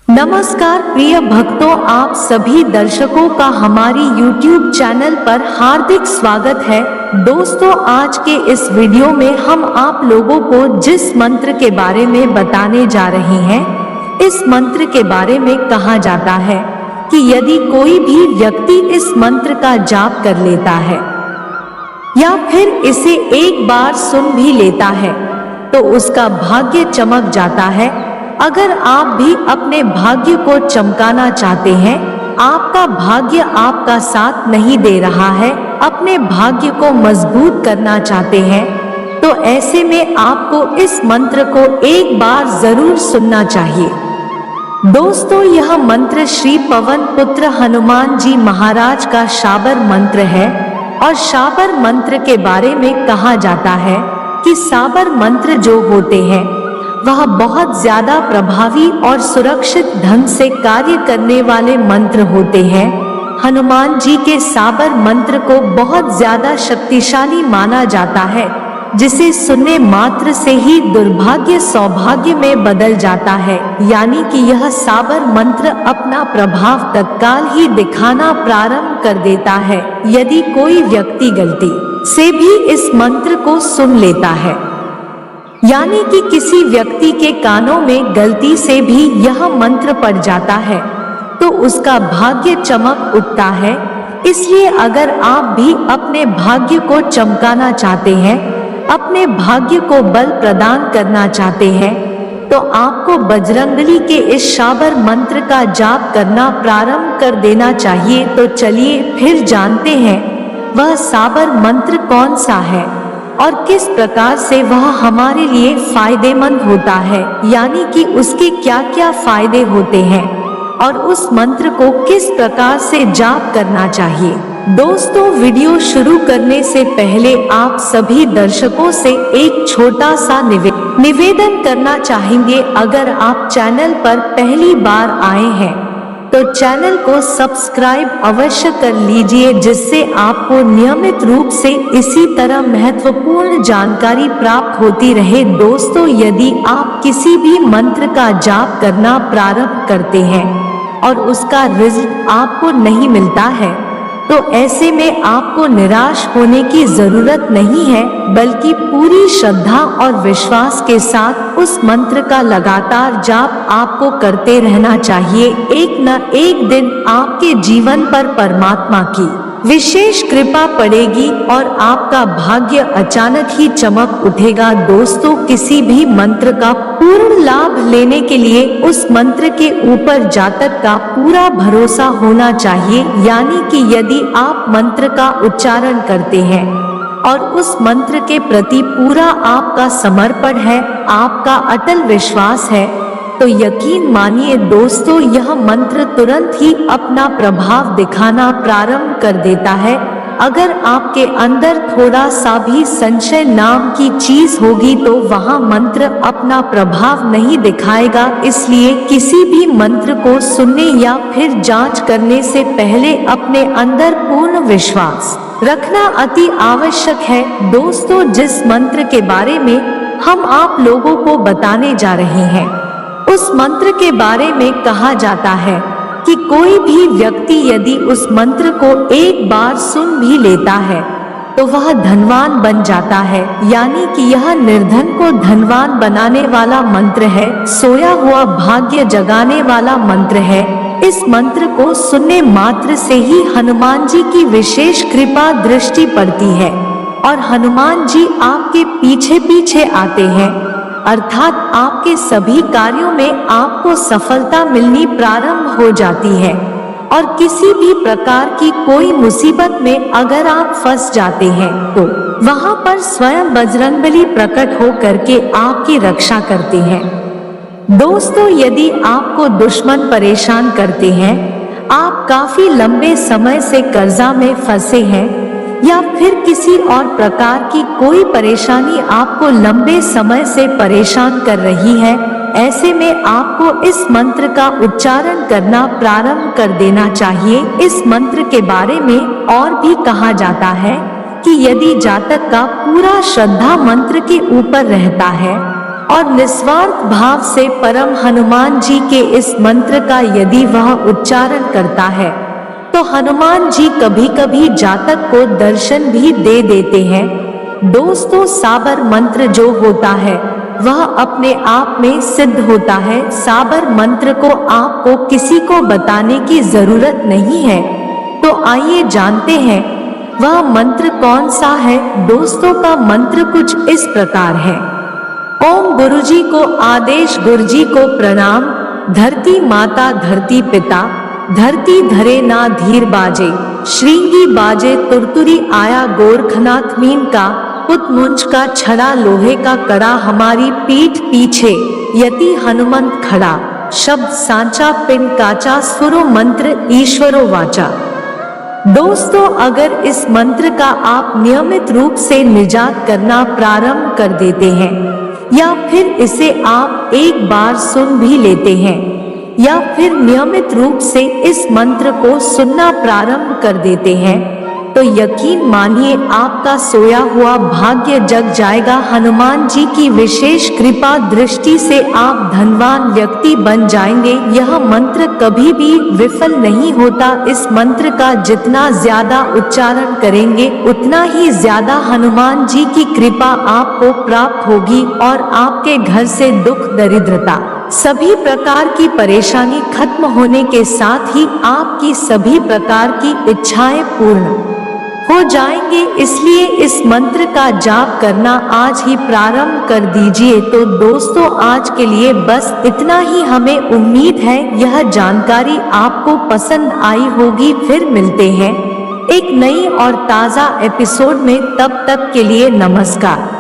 नमस्कार प्रिय भक्तों, आप सभी दर्शकों का हमारी YouTube चैनल पर हार्दिक स्वागत है। दोस्तों, आज के इस वीडियो में हम आप लोगों को जिस मंत्र के बारे में बताने जा रहे हैं, इस मंत्र के बारे में कहा जाता है कि यदि कोई भी व्यक्ति इस मंत्र का जाप कर लेता है या फिर इसे एक बार सुन भी लेता है तो उसका भाग्य चमक जाता है। अगर आप भी अपने भाग्य को चमकाना चाहते हैं, आपका भाग्य आपका साथ नहीं दे रहा है, अपने भाग्य को मजबूत करना चाहते हैं, तो ऐसे में आपको इस मंत्र को एक बार जरूर सुनना चाहिए। दोस्तों, यह मंत्र श्री पवन पुत्र हनुमान जी महाराज का शाबर मंत्र है और शाबर मंत्र के बारे में कहा जाता है कि शाबर मंत्र जो होते हैं वह बहुत ज्यादा प्रभावी और सुरक्षित ढंग से कार्य करने वाले मंत्र होते हैं। हनुमान जी के शाबर मंत्र को बहुत ज्यादा शक्तिशाली माना जाता है, जिसे सुनने मात्र से ही दुर्भाग्य सौभाग्य में बदल जाता है। यानी कि यह शाबर मंत्र अपना प्रभाव तत्काल ही दिखाना प्रारंभ कर देता है यदि कोई व्यक्ति गलती से भी इस मंत्र को सुन लेता है। यानी कि किसी व्यक्ति के कानों में गलती से भी यह मंत्र पड़ जाता है तो उसका भाग्य चमक उठता है। इसलिए अगर आप भी अपने भाग्य को चमकाना चाहते हैं, अपने भाग्य को बल प्रदान करना चाहते हैं, तो आपको बजरंगबली के इस शाबर मंत्र का जाप करना प्रारंभ कर देना चाहिए। तो चलिए फिर जानते हैं वह शाबर मंत्र कौन सा है और किस प्रकार से वह हमारे लिए फायदेमंद होता है, यानी कि उसके क्या क्या फायदे होते हैं और उस मंत्र को किस प्रकार से जाप करना चाहिए। दोस्तों, वीडियो शुरू करने से पहले आप सभी दर्शकों से एक छोटा सा निवेदन करना चाहेंगे। अगर आप चैनल पर पहली बार आए हैं तो चैनल को सब्सक्राइब अवश्य कर लीजिए, जिससे आपको नियमित रूप से इसी तरह महत्वपूर्ण जानकारी प्राप्त होती रहे। दोस्तों, यदि आप किसी भी मंत्र का जाप करना प्रारंभ करते हैं और उसका रिजल्ट आपको नहीं मिलता है, तो ऐसे में आपको निराश होने की जरूरत नहीं है, बल्कि पूरी श्रद्धा और विश्वास के साथ उस मंत्र का लगातार जाप आपको करते रहना चाहिए। एक न एक दिन आपके जीवन पर परमात्मा की विशेष कृपा पड़ेगी और आपका भाग्य अचानक ही चमक उठेगा। दोस्तों, किसी भी मंत्र का पूर्ण लाभ लेने के लिए उस मंत्र के ऊपर जातक का पूरा भरोसा होना चाहिए। यानी कि यदि आप मंत्र का उच्चारण करते हैं और उस मंत्र के प्रति पूरा आपका समर्पण है, आपका अटल विश्वास है, तो यकीन मानिए दोस्तों, यह मंत्र तुरंत ही अपना प्रभाव दिखाना प्रारंभ कर देता है। अगर आपके अंदर थोड़ा सा भी संशय नाम की चीज होगी तो वहाँ मंत्र अपना प्रभाव नहीं दिखाएगा। इसलिए किसी भी मंत्र को सुनने या फिर जांच करने से पहले अपने अंदर पूर्ण विश्वास रखना अति आवश्यक है। दोस्तों, जिस मंत्र के बारे में हम आप लोगों को बताने जा रहे हैं, उस मंत्र के बारे में कहा जाता है कि कोई भी व्यक्ति यदि उस मंत्र को एक बार सुन भी लेता है तो वह धनवान बन जाता है। यानी कि यह निर्धन को धनवान बनाने वाला मंत्र है, सोया हुआ भाग्य जगाने वाला मंत्र है। इस मंत्र को सुनने मात्र से ही हनुमान जी की विशेष कृपा दृष्टि पड़ती है और हनुमान जी आपके पीछे पीछे आते हैं, अर्थात आपके सभी कार्यों में आपको सफलता मिलनी प्रारंभ हो जाती है। और किसी भी प्रकार की कोई मुसीबत में अगर आप फंस जाते हैं तो वहां पर स्वयं बजरंगबली प्रकट हो करके आपकी रक्षा करते हैं। दोस्तों, यदि आपको दुश्मन परेशान करते हैं, आप काफी लंबे समय से कर्जा में फंसे हैं या फिर किसी और प्रकार की कोई परेशानी आपको लंबे समय से परेशान कर रही है, ऐसे में आपको इस मंत्र का उच्चारण करना प्रारंभ कर देना चाहिए। इस मंत्र के बारे में और भी कहा जाता है कि यदि जातक का पूरा श्रद्धा मंत्र के ऊपर रहता है और निस्वार्थ भाव से परम हनुमान जी के इस मंत्र का यदि वह उच्चारण करता है तो हनुमान जी कभी कभी जातक को दर्शन भी दे देते हैं। दोस्तों, साबर मंत्र जो होता है वह अपने आप में सिद्ध होता है। साबर मंत्र को आपको किसी को बताने की जरूरत नहीं है। तो आइए जानते हैं वह मंत्र कौन सा है। दोस्तों का मंत्र कुछ इस प्रकार है। ओम गुरुजी को आदेश, गुरुजी को प्रणाम, धरती माता धरती पिता, धरती धरे ना धीर बाजे, श्रृंगी बाजे तुरतुरी आया गोरखनाथ मीन का, पुत मुंज का छड़ा लोहे का कड़ा, हमारी पीठ पीछे यति हनुमंत खड़ा, शब्द सांचा पिन काचा, सुरो मंत्र ईश्वरो वाचा। दोस्तों, अगर इस मंत्र का आप नियमित रूप से निजात करना प्रारंभ कर देते हैं या फिर इसे आप एक बार सुन भी लेते हैं या फिर नियमित रूप से इस मंत्र को सुनना प्रारंभ कर देते हैं तो यकीन मानिए आपका सोया हुआ भाग्य जग जाएगा। हनुमान जी की विशेष कृपा दृष्टि से आप धनवान व्यक्ति बन जाएंगे। यह मंत्र कभी भी विफल नहीं होता। इस मंत्र का जितना ज्यादा उच्चारण करेंगे उतना ही ज्यादा हनुमान जी की कृपा आपको प्राप्त होगी और आपके घर से दुख दरिद्रता सभी प्रकार की परेशानी खत्म होने के साथ ही आपकी सभी प्रकार की इच्छाएं पूर्ण हो जाएंगे। इसलिए इस मंत्र का जाप करना आज ही प्रारंभ कर दीजिए। तो दोस्तों, आज के लिए बस इतना ही। हमें उम्मीद है यह जानकारी आपको पसंद आई होगी। फिर मिलते हैं एक नई और ताज़ा एपिसोड में। तब तक के लिए नमस्कार।